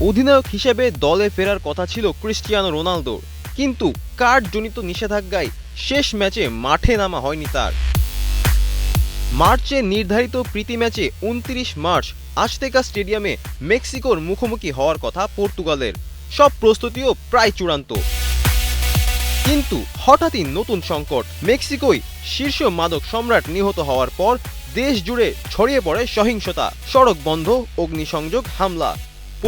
অধিনায়ক হিসেবে দলে ফেরার কথা ছিল ক্রিস্টিয়ানো রোনালদোর, কিন্তু কার্ডজনিত নিষেধাজ্ঞায় শেষ ম্যাচে মাঠে নামা হয়নি তার। মার্চে নির্ধারিত প্রীতি ম্যাচে ২৯ মার্চ আজতেকা স্টেডিয়ামে মেক্সিকোর মুখোমুখি হওয়ার কথা পর্তুগালের। সব প্রস্তুতিও প্রায় চূড়ান্ত, কিন্তু হঠাৎই নতুন সংকট। মেক্সিকোয় শীর্ষ মাদক সম্রাট নিহত হওয়ার পর দেশ জুড়ে ছড়িয়ে পড়ে সহিংসতা, সড়ক বন্ধ, অগ্নিসংযোগ, হামলা।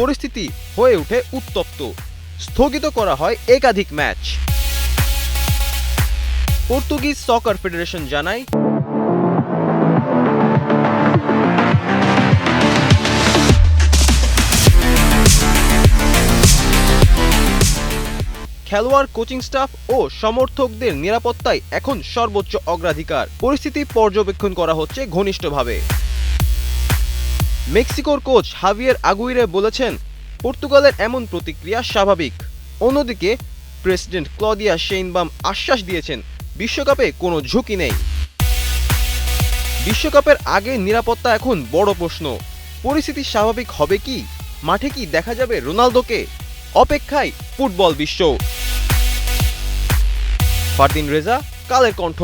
পরিস্থিতি হয়ে ওঠে উত্তপ্ত। স্থগিত করা হয় একাধিক ম্যাচ। পর্তুগিজ সকার ফেডারেশন জানায়, খেলোয়াড়, কোচিং স্টাফ ও সমর্থকদের নিরাপত্তায় এখন সর্বোচ্চ অগ্রাধিকার। পরিস্থিতি পর্যবেক্ষণ করা হচ্ছে ঘনিষ্ঠভাবে। মেক্সিকোর কোচ হাভিয়ের আগুইরে বলেছেন, পর্তুগালের এমন প্রতিক্রিয়া স্বাভাবিক। অন্যদিকে প্রেসিডেন্ট ক্লদিয়া শেইনবাম আশ্বাস দিয়েছেন, বিশ্বকাপে কোনো ঝুঁকি নেই। বিশ্বকাপের আগে নিরাপত্তা এখন বড় প্রশ্ন। পরিস্থিতি স্বাভাবিক হবে কি? মাঠে কি দেখা যাবে রোনালদোকে? অপেক্ষায় ফুটবল বিশ্ব। ফারদিন রেজা, কালের কণ্ঠ।